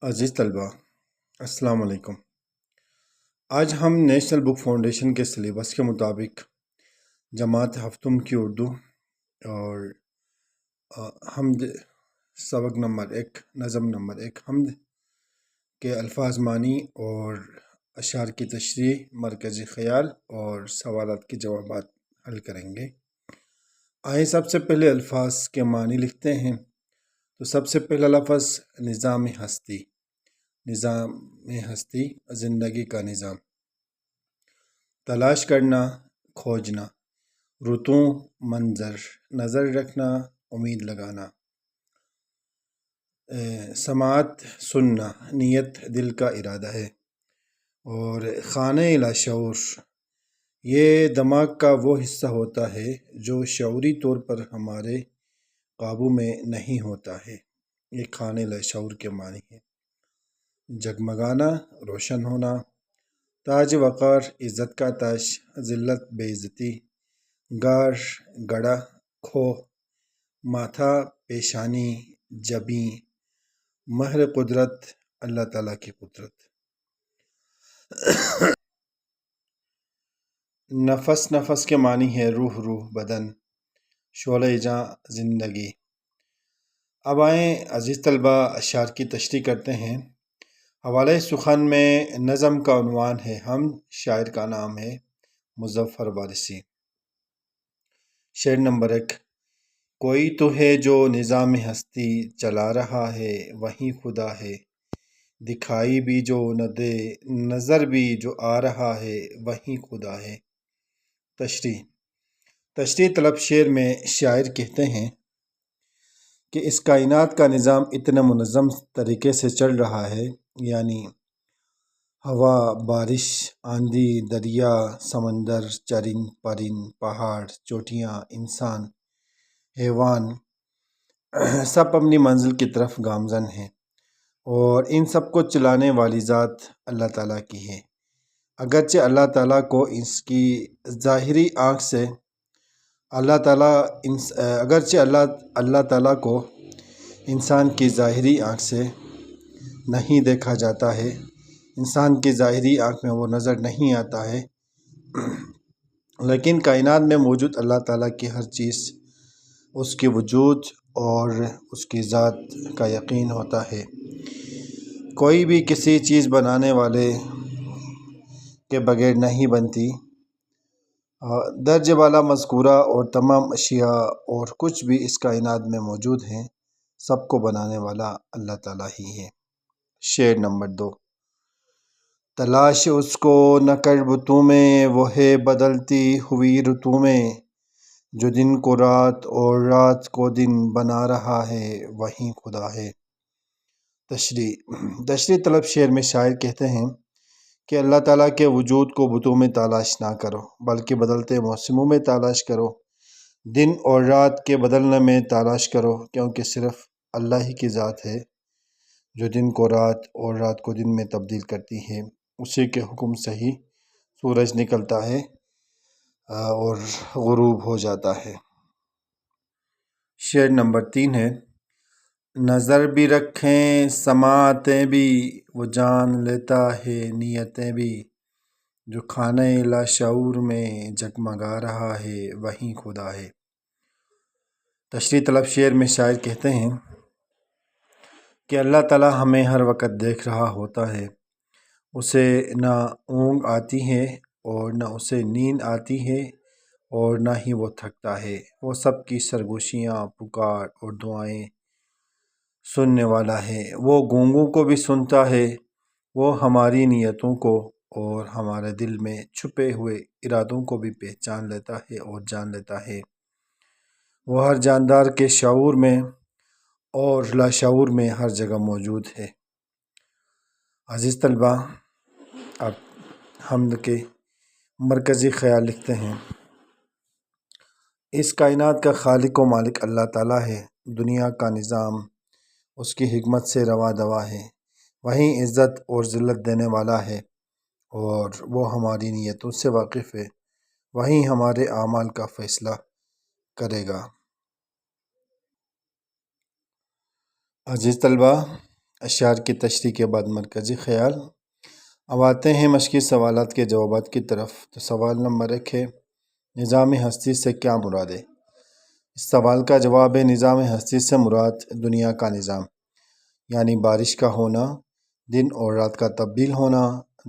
عزیز طلبہ، السلام علیکم۔ آج ہم نیشنل بک فاؤنڈیشن کے سلیبس کے مطابق جماعت ہفتم کی اردو اور حمد سبق نمبر 1 نظم نمبر 1 حمد کے الفاظ معنی اور اشعار کی تشریح، مرکزی خیال اور سوالات کے جوابات حل کریں گے۔ آئیں سب سے پہلے الفاظ کے معنی لکھتے ہیں۔ تو سب سے پہلا لفظ نظام ہستی۔ نظام ہستی زندگی کا نظام۔ تلاش کرنا، کھوجنا۔ رتوں منظر، نظر رکھنا، امید لگانا۔ سماعت سننا، نیت دل کا ارادہ ہے۔ اور خانہ لاشعور، یہ دماغ کا وہ حصہ ہوتا ہے جو شعوری طور پر ہمارے قابو میں نہیں ہوتا ہے۔ یہ خانہ لاشعور کے معنی ہے۔ جگمگانا، روشن ہونا۔ تاج وقار، عزت کا تاج، ذلت بے عزتی۔ گار، گڑھا، کھو۔ ماتھا، پیشانی، جبیں۔ مہر قدرت، اللہ تعالیٰ کی قدرت۔ نفس، نفس کے معنی ہے روح، روح بدن، شعلہ جاں زندگی۔ اب آئیں عزیز طلبہ اشعار کی تشریح کرتے ہیں۔ حوالہ سخن میں نظم کا عنوان ہے حمد، شاعر کا نام ہے مظفر وارثی۔ شعر نمبر 1۔ کوئی تو ہے جو نظام ہستی چلا رہا ہے، وہیں خدا ہے۔ دکھائی بھی جو نہ دے، نظر بھی جو آ رہا ہے، وہیں خدا ہے۔ تشریح طلب شعر میں شاعر کہتے ہیں کہ اس کائنات کا نظام اتنا منظم طریقے سے چل رہا ہے، یعنی ہوا، بارش، آندھی، دریا، سمندر، چرند پرند، پہاڑ، چوٹیاں، انسان، حیوان، سب اپنی منزل کی طرف گامزن ہیں، اور ان سب کو چلانے والی ذات اللہ تعالیٰ کی ہے۔ اگرچہ اللہ تعالیٰ کو اس کی ظاہری آنکھ سے اللہ تعالیٰ کو انسان کی ظاہری آنکھ سے نہیں دیکھا جاتا ہے، انسان کی ظاہری آنکھ میں وہ نظر نہیں آتا ہے، لیکن کائنات میں موجود اللہ تعالیٰ کی ہر چیز، اس کے وجود اور اس کی ذات کا یقین ہوتا ہے۔ کوئی بھی کسی چیز بنانے والے کے بغیر نہیں بنتی۔ درجہ بالا مذکورہ اور تمام اشیاء اور کچھ بھی اس کائنات میں موجود ہیں، سب کو بنانے والا اللہ تعالیٰ ہی ہے۔ شعر نمبر 2۔ تلاش اس کو نہ کر بتوں میں، وہ ہے بدلتی ہوئی رتوں میں، جو دن کو رات اور رات کو دن بنا رہا ہے، وہیں خدا ہے۔ تشریح طلب شعر میں شاعر کہتے ہیں کہ اللہ تعالیٰ کے وجود کو بتوں میں تلاش نہ کرو، بلکہ بدلتے موسموں میں تلاش کرو، دن اور رات کے بدلنے میں تلاش کرو، کیونکہ صرف اللہ ہی کی ذات ہے جو دن کو رات اور رات کو دن میں تبدیل کرتی ہے۔ اسی کے حکم سے ہی سورج نکلتا ہے اور غروب ہو جاتا ہے۔ شعر نمبر 3 ہے۔ نظر بھی رکھیں سماعتیں بھی، وہ جان لیتا ہے نیتیں بھی، جو خانہ لاشعور میں جگمگا رہا ہے، وہیں خدا ہے۔ تشریح طلب شعر میں شاعر کہتے ہیں کہ اللہ تعالیٰ ہمیں ہر وقت دیکھ رہا ہوتا ہے، اسے نہ اونگ آتی ہے اور نہ اسے نیند آتی ہے اور نہ ہی وہ تھکتا ہے۔ وہ سب کی سرگوشیاں، پکار اور دعائیں سننے والا ہے۔ وہ گونگوں کو بھی سنتا ہے، وہ ہماری نیتوں کو اور ہمارے دل میں چھپے ہوئے ارادوں کو بھی پہچان لیتا ہے اور جان لیتا ہے۔ وہ ہر جاندار کے شعور میں اور لاشعور میں ہر جگہ موجود ہے۔ عزیز طلبہ، اب حمد کے مرکزی خیال لکھتے ہیں۔ اس کائنات کا خالق و مالک اللہ تعالیٰ ہے۔ دنیا کا نظام اس کی حکمت سے رواں دواں ہے، وہیں عزت اور ذلت دینے والا ہے، اور وہ ہماری نیتوں سے واقف ہے، وہیں ہمارے اعمال کا فیصلہ کرے گا۔ عزیز طلبہ، اشعار کی تشریح کے بعد مرکزی خیال۔ اب آتے ہیں مشقی سوالات کے جوابات کی طرف۔ تو سوال نمبر 1 ہے، نظام ہستی سے کیا مراد ہے؟ اس سوال کا جواب ہے، نظام ہستی سے مراد دنیا کا نظام، یعنی بارش کا ہونا، دن اور رات کا تبدیل ہونا،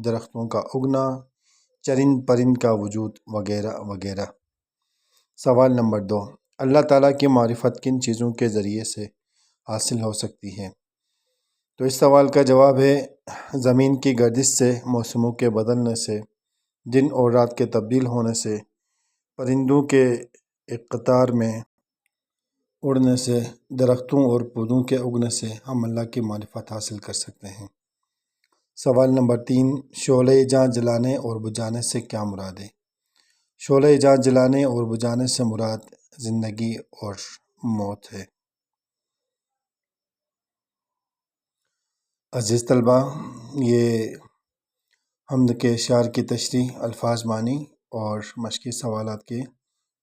درختوں کا اگنا، چرند پرند کا وجود وغیرہ وغیرہ۔ سوال نمبر 2، اللہ تعالیٰ کی معرفت کن چیزوں کے ذریعے سے حاصل ہو سکتی ہے؟ تو اس سوال کا جواب ہے، زمین کی گردش سے، موسموں کے بدلنے سے، دن اور رات کے تبدیل ہونے سے، پرندوں کے ایک قطار میں اڑنے سے، درختوں اور پودوں کے اگنے سے ہم اللہ کی معرفت حاصل کر سکتے ہیں۔ سوال نمبر 3، شعلہ جاں جلانے اور بجھانے سے کیا مراد ہے؟ شعلہ جاں جلانے اور بجھانے سے مراد زندگی اور موت ہے۔ عزیز طلبہ، یہ حمد کے اشعار کی تشریح، الفاظ معنی اور مشقی سوالات کے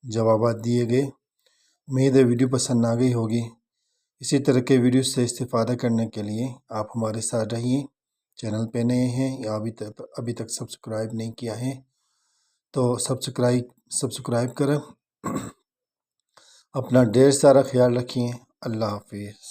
جوابات دیے گئے۔ امید ہے ویڈیو پسند آ گئی ہوگی۔ اسی طرح کے ویڈیو سے استفادہ کرنے کے لیے آپ ہمارے ساتھ رہیے۔ چینل پہ نئے ہیں یا ابھی تک سبسکرائب نہیں کیا ہے تو سبسکرائب کریں۔ اپنا ڈھیر سارا خیال رکھیں۔ اللہ حافظ۔